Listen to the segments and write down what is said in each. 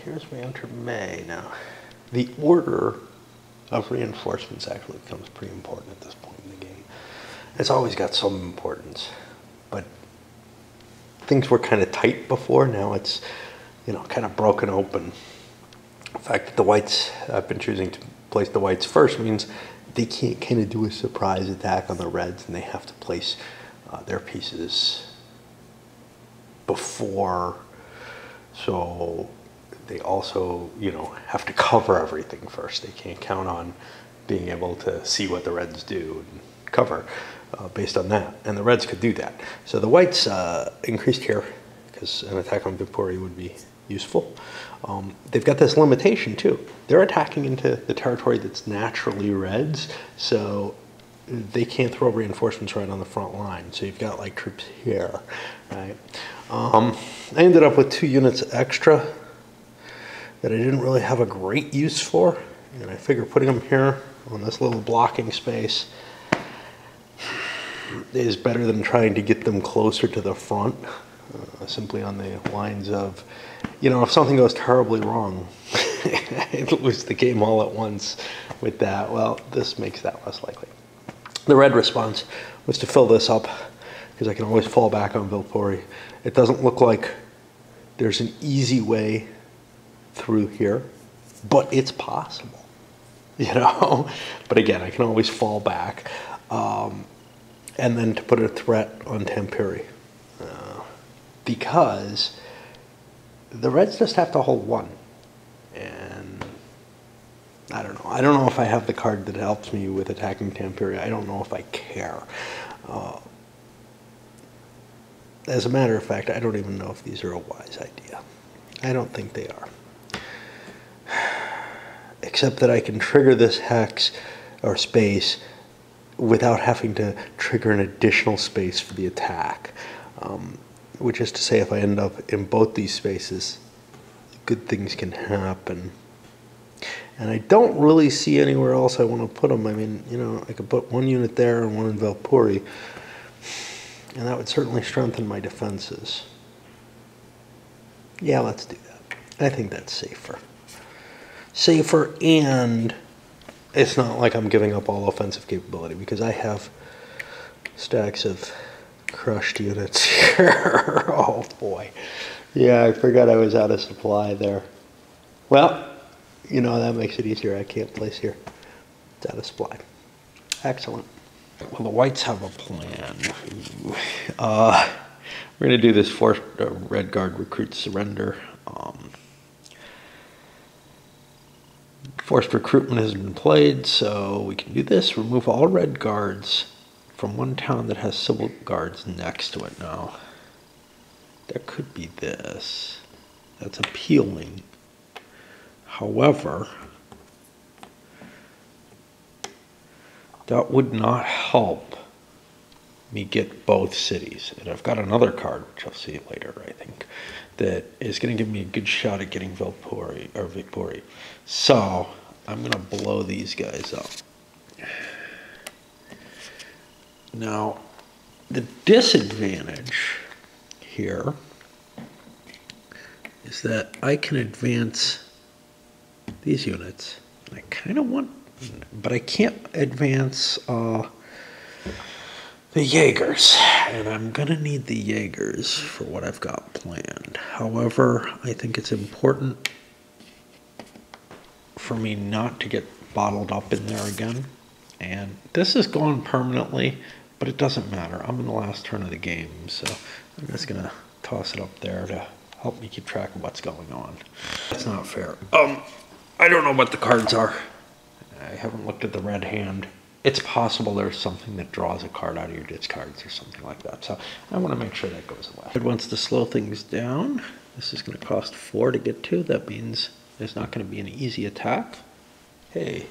here's we enter May now. The order of reinforcements actually becomes pretty important at this point in the game. It's always got some importance, but things were kind of tight before. Now it's, you know, kind of broken open. The fact that the whites, I've been choosing to place the whites first, means they can't kind of do a surprise attack on the reds, and they have to place their pieces before. So they also, you know, have to cover everything first. They can't count on being able to see what the reds do and cover based on that. And the reds could do that. So the whites increased here because an attack on Viipuri would be useful. They've got this limitation too. They're attacking into the territory that's naturally reds, so they can't throw reinforcements right on the front line. So you've got like troops here, right? I ended up with 2 units extra that I didn't really have a great use for, and I figure putting them here on this little blocking space is better than trying to get them closer to the front, simply on the lines of, you know, if something goes terribly wrong, I'd lose the game all at once with that. Well, this makes that less likely. The red response was to fill this up, because I can always fall back on Viipuri. It doesn't look like there's an easy way through here, but it's possible, you know? But again, I can always fall back. And then to put a threat on Tampere, because the reds just have to hold 1. And I don't know. I don't know if I have the card that helps me with attacking Tampere. I don't know if I care. As a matter of fact, I don't even know if these are a wise idea. I don't think they are. Except that I can trigger this hex or space without having to trigger an additional space for the attack. Which is to say, if I end up in both these spaces, good things can happen. And I don't really see anywhere else I want to put them. I mean, you know, I could put 1 unit there and 1 in Viipuri, and that would certainly strengthen my defenses. Yeah, let's do that. I think that's safer. Safer, and it's not like I'm giving up all offensive capability, because I have stacks of crushed units here. Oh boy. Yeah, I forgot I was out of supply there. Well, you know, that makes it easier. I can't place here. It's out of supply. Excellent. Well, the whites have a plan. We're going to do this forced Red Guard recruit surrender. Forced recruitment has been played, so we can do this. Remove all Red Guards from one town that has civil guards next to it. Now, there could be this. That's appealing. However, that would not help me get both cities. And I've got another card, which I'll see later, I think, that is going to give me a good shot at getting Viipuri. So, I'm going to blow these guys up. Now, the disadvantage here is that I can advance these units. I kind of want, but I can't advance the Jaegers, and I'm going to need the Jaegers for what I've got planned. However, I think it's important for me not to get bottled up in there again. And this is gone permanently, but it doesn't matter. I'm in the last turn of the game, so I'm just going to toss it up there to help me keep track of what's going on. That's not fair. I don't know what the cards are. I haven't looked at the red hand. It's possible there's something that draws a card out of your discards or something like that, so I want to make sure that goes away. It wants to slow things down. This is going to cost 4 to get to. That means there's not going to be an easy attack. Hey,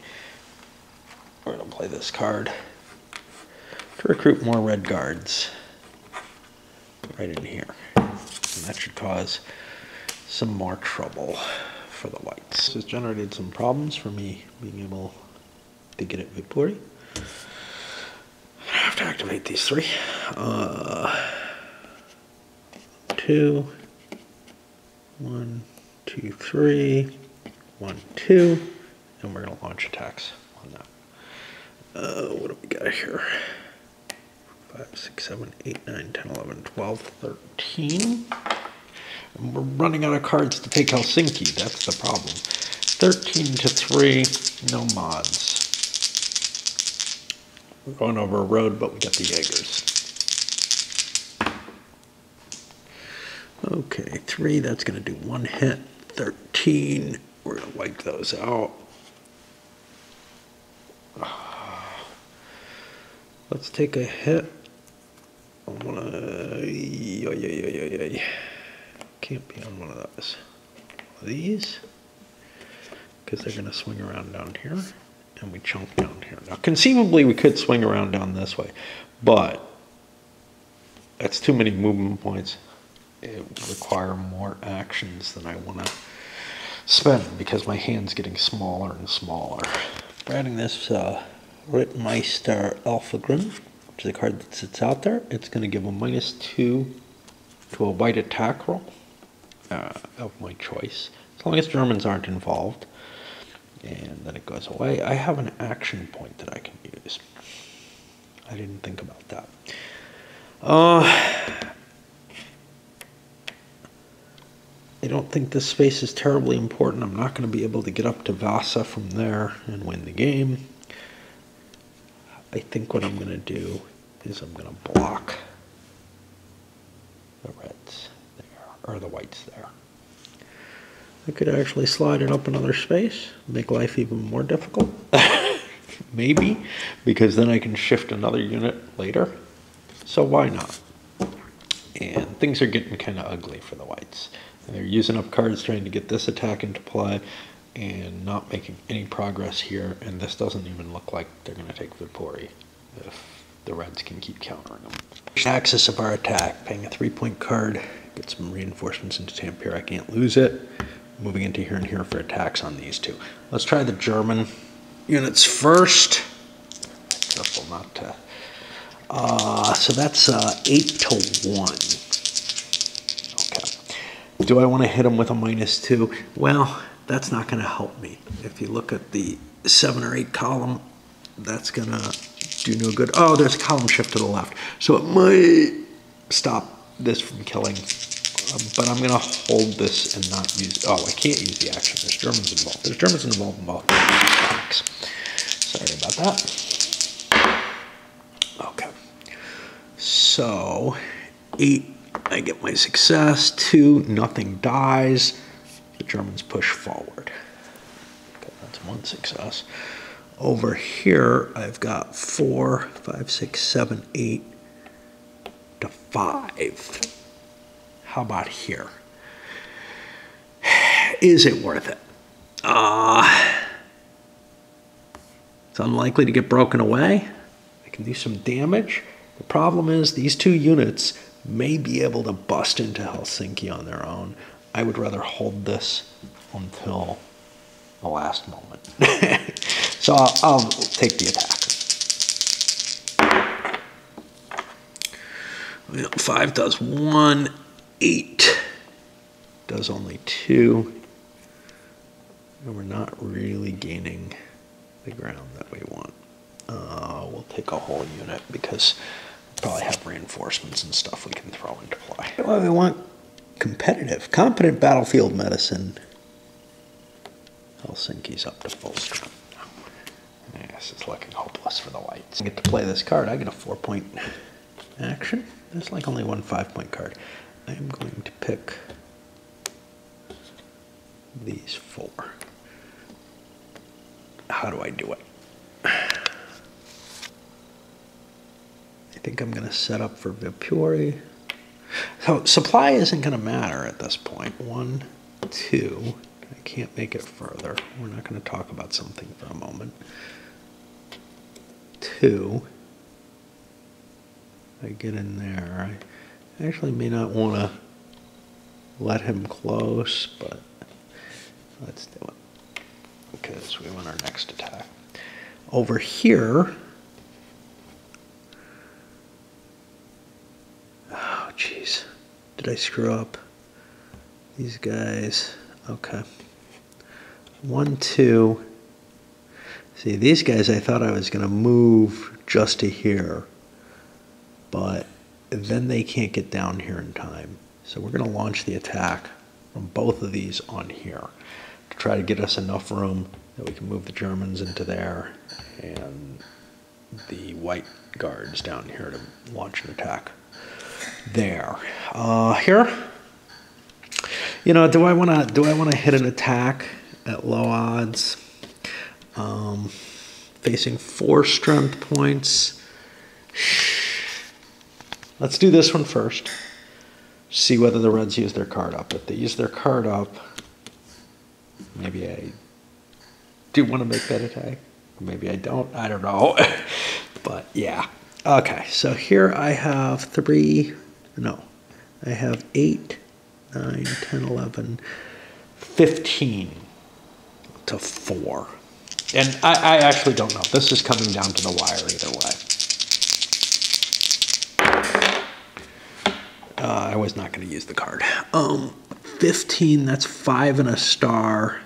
we're going to play this card to recruit more Red Guards right in here. And that should cause some more trouble for the whites. This has generated some problems for me being able to get at Viipuri. I have to activate these 3. 2, 1, 2, 3, 1, 2, and we're going to launch attacks on that. What do we got here? 5, 6, 7, 8, 9, 10, 11, 12, 13. And we're running out of cards to take Helsinki. That's the problem. 13 to 3, no mods. We're going over a road, but we got the Jaegers. Okay, 3, that's going to do 1 hit. 13, we're going to wipe those out. Let's take a hit. I want to... Can't be on one of those. One of these. Because they're going to swing around down here. And we chunk down here. Now, conceivably, we could swing around down this way. But that's too many movement points. It would require more actions than I want to spend because my hand's getting smaller and smaller. We're adding this Rittmeister Alphagrim, which is a card that sits out there. It's going to give a -2 to a white attack roll of my choice, as long as Germans aren't involved. And then it goes away. I have an action point that I can use. I didn't think about that. I don't think this space is terribly important. I'm not going to be able to get up to Vasa from there and win the game. I think what I'm going to do is I'm going to block the reds there, or the whites there. I could actually slide it up another space, make life even more difficult. Maybe, because then I can shift another unit later. So why not? And things are getting kind of ugly for the whites. And they're using up cards trying to get this attack into play and not making any progress here. And this doesn't even look like they're going to take Viipuri if the reds can keep countering them. Axis of our attack, paying a 3-point card, get some reinforcements into Tampere. I can't lose it. Moving into here and here for attacks on these two. Let's try the German units first. Careful not to. So that's 8 to 1. Do I want to hit them with a -2? Well, that's not going to help me. If you look at the 7 or 8 column, that's going to do no good. Oh, there's a column shift to the left. So it might stop this from killing. But I'm going to hold this and not use... Oh, I can't use the action. There's Germans involved. There's Germans involved in both attacks. Sorry about that. Okay. So, 8... I get my success. 2, nothing dies. The Germans push forward. Okay, that's 1 success. Over here, I've got 4, 5, 6, 7, 8 to 5. How about here? Is it worth it? It's unlikely to get broken away. I can do some damage. The problem is these 2 units may be able to bust into Helsinki on their own. I would rather hold this until the last moment. So I'll take the attack. 5 does 1, 8 does only 2. And we're not really gaining the ground that we want. We'll take a whole unit because probably have reinforcements and stuff we can throw into play. Well, we want competitive, competent battlefield medicine. Helsinki's up to full strength. Yes, it's looking hopeless for the whites. I get to play this card. I get a 4-point action. There's like only 1 5-point card. I'm going to pick these 4. How do I do it? I think I'm going to set up for Viipuri. So supply isn't going to matter at this point. 1, 2. I can't make it further. We're not going to talk about something for a moment. 2. I get in there. I actually may not want to let him close, but let's do it because we want our next attack. Over here, oh jeez, did I screw up? These guys, Okay. 1, 2. See, these guys, I thought I was going to move just to here, but then they can't get down here in time. So we're going to launch the attack from both of these on here to try to get us enough room that we can move the Germans into there and the white guards down here to launch an attack there. Here, you know, do I want to hit an attack at low odds? Facing 4 strength points. Let's do this one first. See whether the Reds use their card up. If they use their card up, maybe I do want to make that attack. Maybe I don't. I don't know. But yeah. Okay, so here I have 3. No. I have 8, 9, 10, 11, 15 to 4. And I actually don't know. This is coming down to the wire either way. I was not going to use the card. 15, that's 5 and a star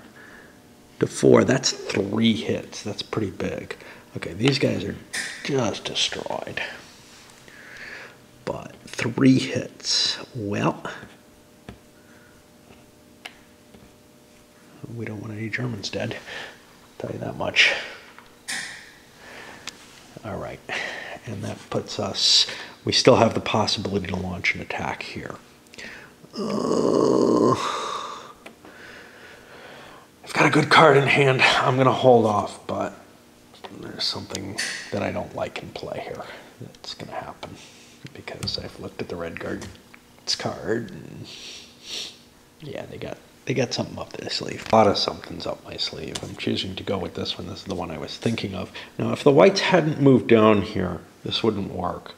to 4. That's 3 hits. That's pretty big. Okay, these guys are just destroyed. But 3 hits. Well, we don't want any Germans dead. Tell you that much. All right, and that puts us, we still have the possibility to launch an attack here. I've got a good card in hand. I'm going to hold off, but there's something that I don't like in play here that's going to happen because I've looked at the Red Guard's card and yeah, they got something up their sleeve. A lot of something's up my sleeve. I'm choosing to go with this one. This is the one I was thinking of. Now, if the whites hadn't moved down here, this wouldn't work.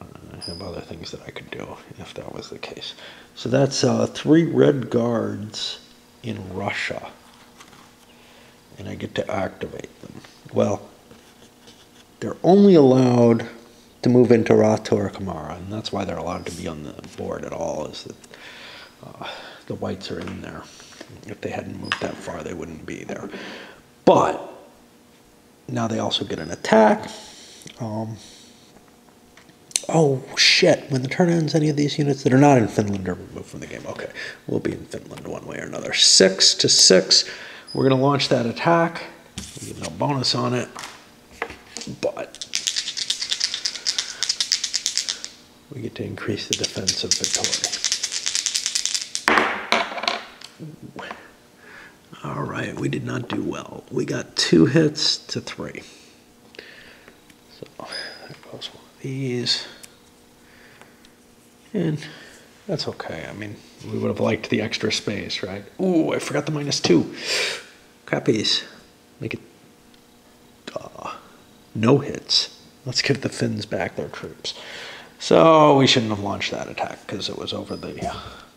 I have other things that I could do if that was the case. So that's 3 red guards in Russia. And I get to activate them. Well, they're only allowed to move into Rator Kamara, and that's why they're allowed to be on the board at all, is that the whites are in there. If they hadn't moved that far, they wouldn't be there. But now they also get an attack. Oh, shit. When the turn ends, any of these units that are not in Finland are removed from the game. Okay, we'll be in Finland one way or another. 6 to 6. We're going to launch that attack. We get no bonus on it. But we get to increase the defense of Vittoria. All right, we did not do well. We got 2 hits to 3. So there goes one of these. And that's okay. I mean, we would have liked the extra space, right? Ooh, I forgot the -2. Crappies. Make it no hits. Let's give the Finns back their troops. So we shouldn't have launched that attack because it was over the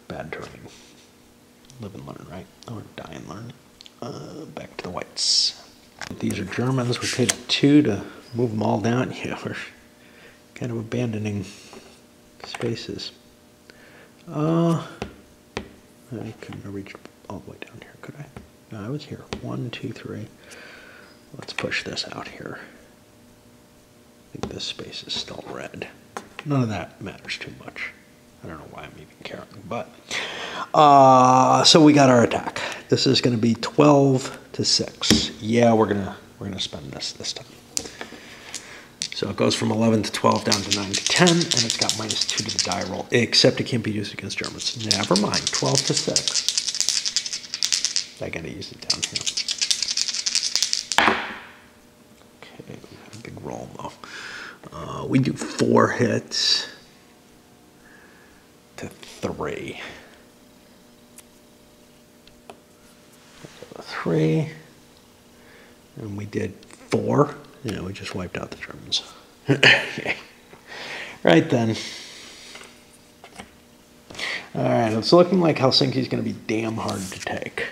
bad terrain. Live and learn, right? Or die and learn. Back to the whites. These are Germans. We paid 2 to move them all down. Yeah, we're kind of abandoning spaces. I couldn't have reached all the way down here, could I? No, I was here. 1, 2, 3. Let's push this out here. I think this space is still red. None of that matters too much. I don't know why I'm even caring, but so we got our attack. This is going to be 12 to 6. Yeah, we're gonna spend this time. So it goes from 11 to 12 down to 9 to 10, and it's got -2 to the die roll, except it can't be used against Germans. Never mind. 12 to 6. I gotta use it down here. Okay, we got a big roll though. We do 4 hits to 3. 3, and we did 4. Yeah, we just wiped out the Germans. Okay. Right then. All right, it's looking like Helsinki's going to be damn hard to take.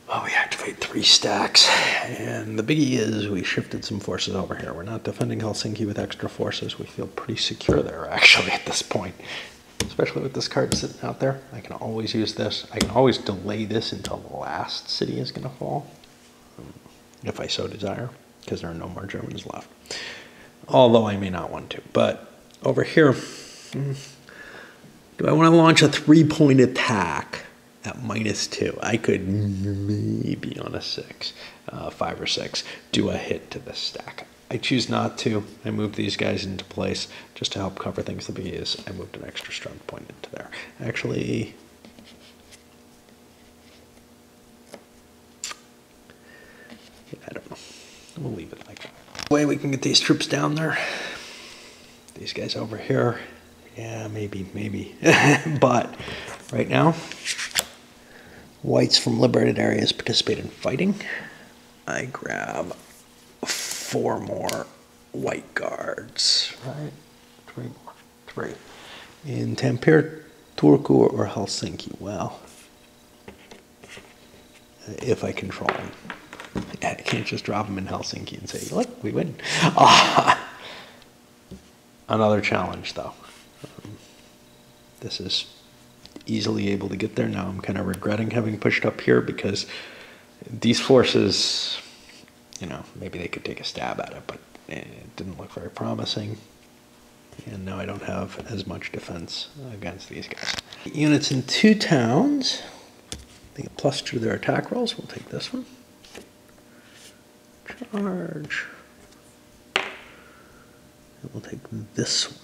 Well, we activate 3 stacks, and the biggie is we shifted some forces over here. We're not defending Helsinki with extra forces. We feel pretty secure there, actually, at this point. especially with this card sitting out there. I can always use this. I can always delay this until the last city is going to fall, if I so desire, because there are no more Germans left. Although I may not want to. But over here, do I want to launch a 3-point attack at -2? I could maybe on a 6, 5 or 6, do a hit to this stack. I choose not to. I move these guys into place just to help cover things. The B is I moved an extra strength point into there. Actually, yeah, I don't know. We'll leave it like that. The way we can get these troops down there. These guys over here. Yeah, maybe. But right now, whites from liberated areas participate in fighting. I grab 4 more white guards, right? 3 more. 3. In Tampere, Turku, or Helsinki. Well, if I control them. I can't just drop them in Helsinki and say, look, we win. Another challenge, though. This is easily able to get there. Now I'm kind of regretting having pushed up here because these forces, you know, maybe they could take a stab at it, but it didn't look very promising. And now I don't have as much defense against these guys. Units in 2 towns. They get +2 to their attack rolls. We'll take this one. Charge. And we'll take this one.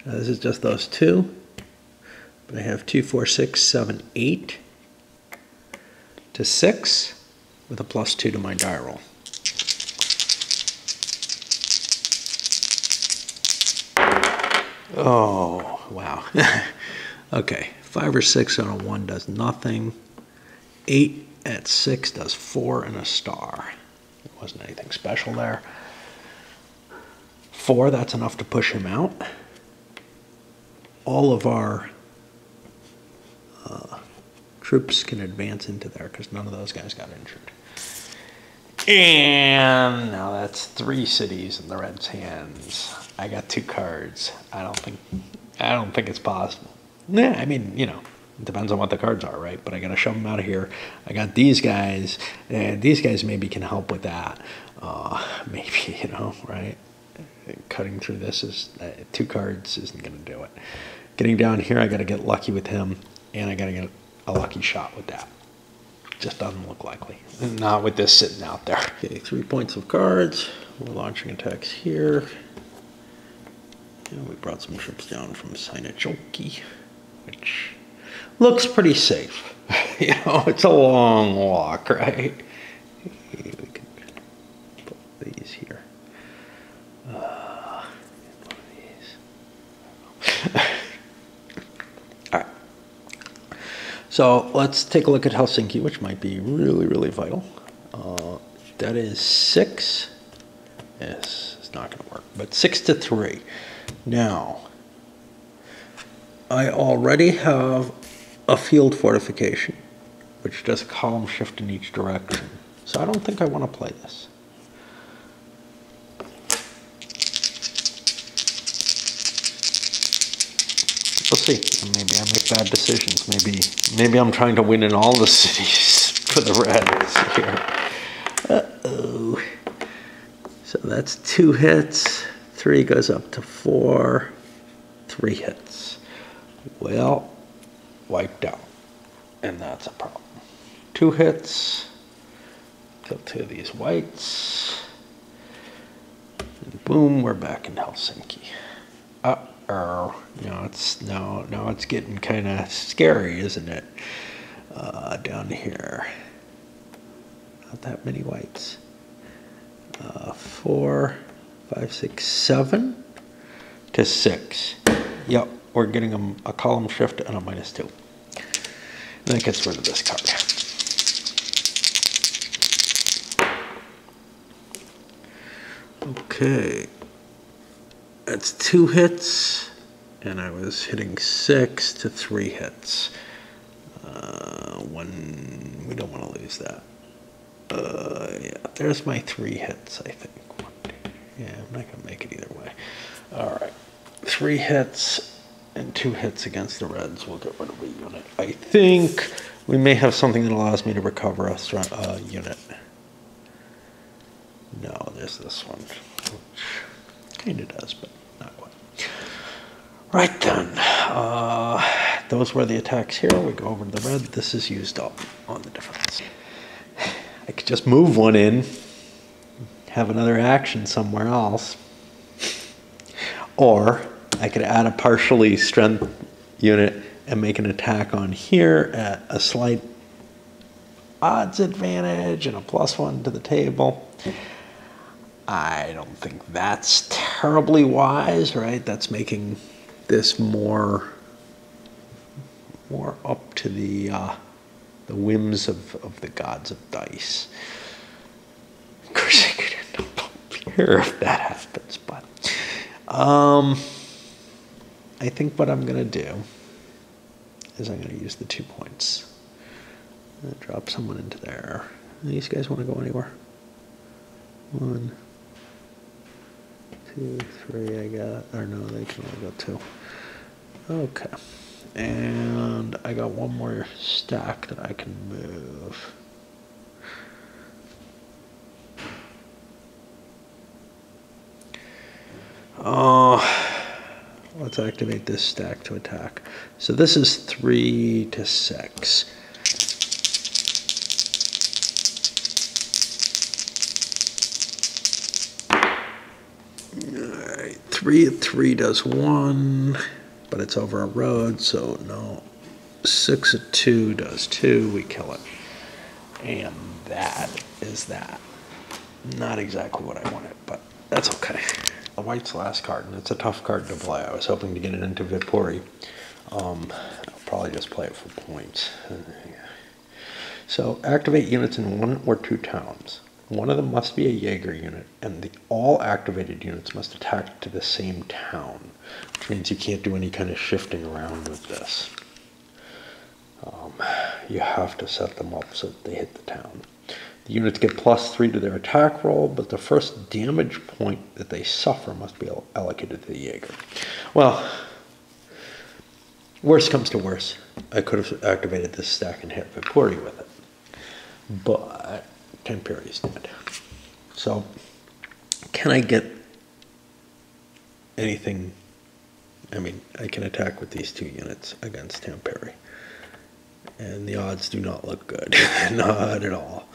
Now this is just those 2. But I have 2, 4, 6, 7, 8 to 6 with a +2 to my die roll. Oh, wow. Okay, 5 or 6 on a 1 does nothing. 8 at 6 does 4 and a star. There wasn't anything special there. 4, that's enough to push him out. All of our troops can advance into there because none of those guys got injured. And now that's 3 cities in the Reds' hands. I got 2 cards. I don't think it's possible. Yeah, I mean, you know, it depends on what the cards are, right? But I got to shove them out of here. I got these guys, and these guys maybe can help with that. Maybe, you know, right? Cutting through this is 2 cards isn't going to do it. Getting down here, I got to get lucky with him, and I got to get a lucky shot with that. Just doesn't look likely. Not with this sitting out there. Okay, 3 points of cards. We're launching attacks here. And we brought some troops down from Sinajoki, which looks pretty safe. You know, it's a long walk, right? We could put these here. All right. So let's take a look at Helsinki, which might be really, really vital. That is 6. Yes, it's not going to work, but 6 to 3. Now, I already have a field fortification, which does a column shift in each direction. So I don't think I want to play this. We'll see. Maybe I make bad decisions. Maybe I'm trying to win in all the cities for the Reds here. Uh-oh. So that's 2 hits. 3 goes up to 4. 3 hits. Well, wiped out. And that's a problem. 2 hits. Kill 2 of these whites. And boom, we're back in Helsinki. Uh-oh. Now it's getting kind of scary, isn't it? Down here. Not that many whites. 4, 5, 6, 7 to 6. Yep, we're getting a column shift and a -2. And that gets rid of this card. Okay. That's 2 hits, and I was hitting 6 to 3 hits. We don't want to lose that. Yeah, there's my 3 hits, I think. Yeah, I'm not going to make it either way. All right. 3 hits and 2 hits against the Reds. We'll get rid of a unit. I think we may have something that allows me to recover a unit. No, there's this one, which kind of does, but not quite. Right then, those were the attacks here. We go over to the red. This is used up on the defense. I could just move one in, have another action somewhere else. Or I could add a partially strength unit and make an attack on here at a slight odds advantage and a +1 to the table. I don't think that's terribly wise, right? That's making this more up to the whims of the gods of dice. Of course, I could end up up here if that happens, but I think what I'm gonna do is I'm gonna use the 2 points. I'm gonna drop someone into there. These guys want to go anywhere? 1, 2, 3. I got, or no, they can only go 2. Okay, and I got one more stack that I can move. Let's activate this stack to attack. So this is 3 to 6. Alright, 3 at 3 does 1, but it's over a road, so no. 6 at 2 does 2, we kill it. And that is that. Not exactly what I wanted, but that's okay. The white's last card, and it's a tough card to play. I was hoping to get it into Vipori. I'll probably just play it for points. So activate units in 1 or 2 towns. One of them must be a Jaeger unit, and all activated units must attack to the same town, which means you can't do any kind of shifting around with this. You have to set them up so that they hit the town. The units get +3 to their attack roll, but the first damage point that they suffer must be allocated to the Jaeger. Well, worst comes to worst. I could have activated this stack and hit Vipori with it, but Tamperi's dead. So, can I get anything? I mean, I can attack with these 2 units against Tamperi, and the odds do not look good. Not at all.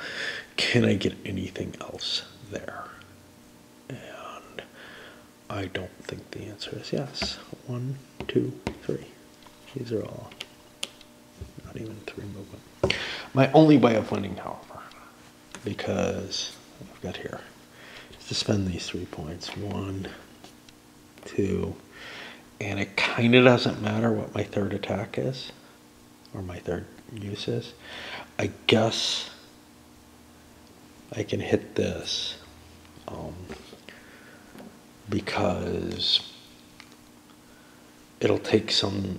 Can I get anything else there? And I don't think the answer is yes. 1, 2, 3. These are all not even 3 movement. My only way of winning, however, because I've got here, is to spend these 3 points. 1, 2, and it kind of doesn't matter what my 3rd attack is, or my 3rd use is. I guess I can hit this because it'll take some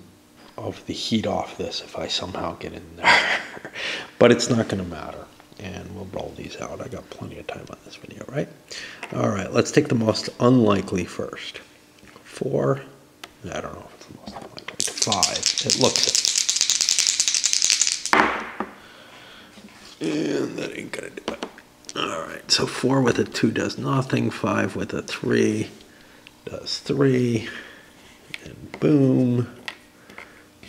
of the heat off this if I somehow get in there. But it's not going to matter, and we'll roll these out. I got plenty of time on this video, right? All right, let's take the most unlikely first. 4, I don't know if it's the most unlikely. 5, it looks it. And that ain't gonna do it. All right, so 4 with a 2 does nothing. 5 with a 3 does 3. And boom,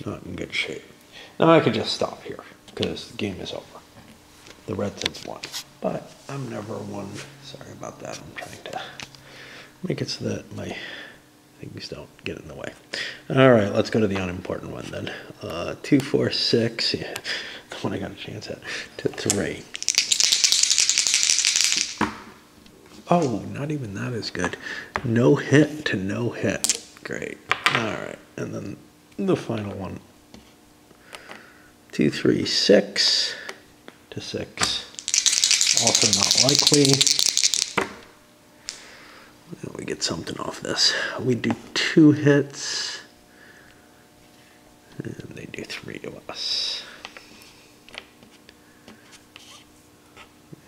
not in good shape. Now I could just stop here because the game is over. The Reds have won, but I'm never one. Sorry about that. I'm trying to make it so that my things don't get in the way. All right, let's go to the unimportant one then. 2, 4, 6. Yeah, the one I got a chance at. To 3. Oh, not even that is good. No hit to no hit. Great. All right, and then the final one. 2, 3, 6 to 6. Also not likely. We get something off this. We do 2 hits, and they do 3 to us.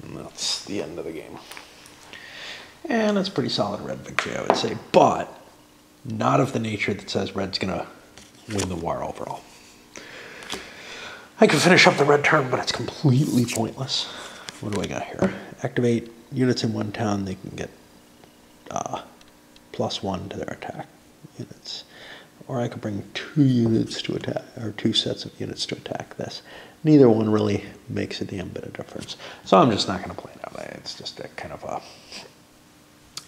And that's the end of the game. And it's pretty solid red victory, I would say. But not of the nature that says red's going to win the war overall. I can finish up the red turn, but it's completely pointless. What do I got here? Activate units in one town. They can get +1 to their attack units. Or I could bring 2 units to attack, or 2 sets of units to attack this. Neither one really makes a damn bit of difference. So I'm just not going to play it out. It's just a kind of a...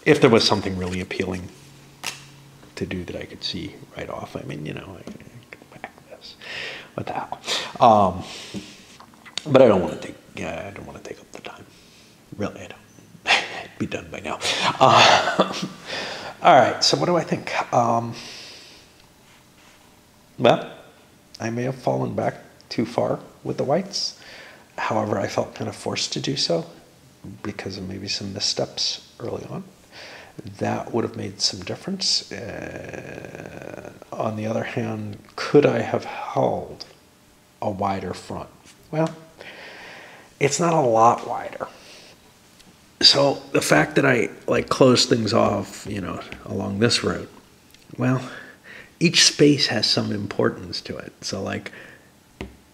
If there was something really appealing to do that I could see right off, I mean, you know, I could back this. What the hell? But I don't want to take... Yeah, I don't want to take up the time. Really, I don't. It'd be done by now. All right, so what do I think? Well, I may have fallen back too far with the whites. However, I felt kind of forced to do so because of maybe some missteps early on. That would have made some difference. On the other hand, could I have held a wider front? Well, it's not a lot wider. So the fact that I like closed things off, you know, along this route, well, each space has some importance to it. So like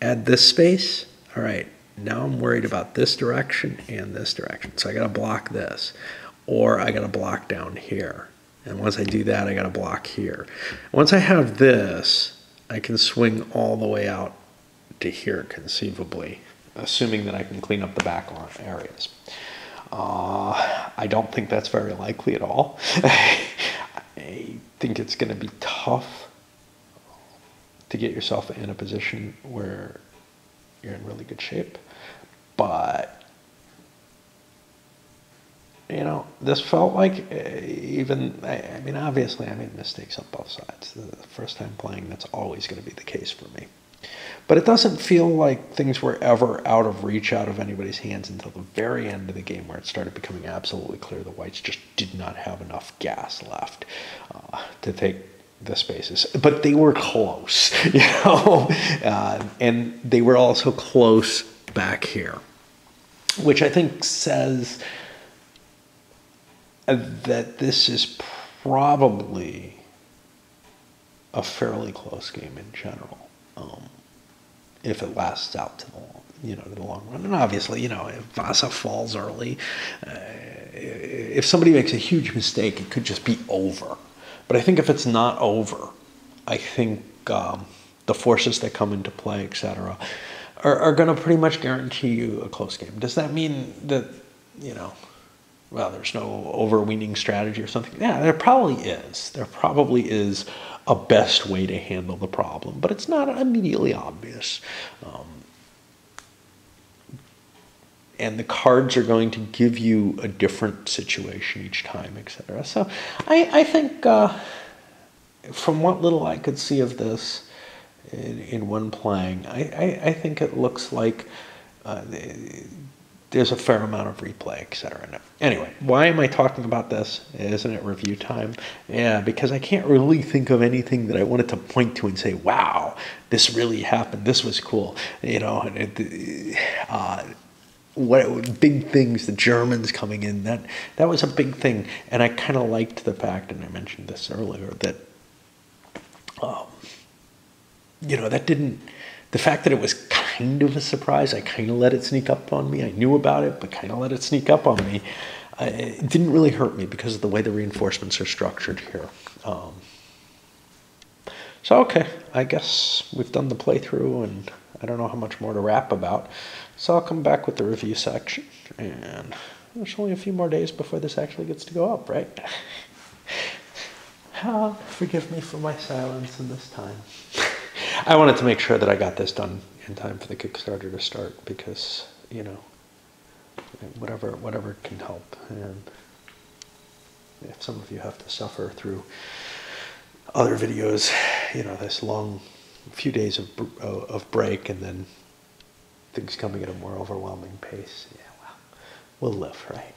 add this space, all right, now I'm worried about this direction and this direction. So I got to block this, or I got to block down here. And once I do that, I got to block here. Once I have this, I can swing all the way out to here conceivably, assuming that I can clean up the back areas. I don't think that's very likely at all. I think it's going to be tough to get yourself in a position where you're in really good shape. But, you know, this felt like I mean, obviously I made mistakes on both sides. The first time playing, that's always going to be the case for me. But it doesn't feel like things were ever out of reach, out of anybody's hands until the very end of the game, where it started becoming absolutely clear the whites just did not have enough gas left to take the spaces. But they were close, you know, and they were also close back here, which I think says that this is probably a fairly close game in general. If it lasts out to the long run. And obviously, you know, if Vasa falls early, if somebody makes a huge mistake, it could just be over. But I think if it's not over, I think the forces that come into play, etc., are going to pretty much guarantee you a close game. Does that mean that, you know, well, there's no overweening strategy or something? Yeah, there probably is. There probably is a best way to handle the problem, but it's not immediately obvious. And the cards are going to give you a different situation each time, etc. So I think from what little I could see of this in one playing, I think it looks like there's a fair amount of replay, etc. Anyway, why am I talking about this? Isn't it review time? Yeah, because I can't really think of anything that I wanted to point to and say, wow, this really happened. This was cool. You know, what big things, the Germans coming in, that was a big thing. And I kind of liked the fact, and I mentioned this earlier, that, you know, that didn't, the fact that it was kind of a surprise, I kind of let it sneak up on me. I knew about it, but kind of let it sneak up on me. It didn't really hurt me because of the way the reinforcements are structured here. So, okay, I guess we've done the playthrough, and I don't know how much more to rap about. So I'll come back with the review section, and there's only a few more days before this actually gets to go up, right? Forgive me for my silence in this time. I wanted to make sure that I got this done in time for the Kickstarter to start because, you know, whatever can help. And if some of you have to suffer through other videos, you know, this long few days of break and then things coming at a more overwhelming pace, yeah, well, we'll live, right?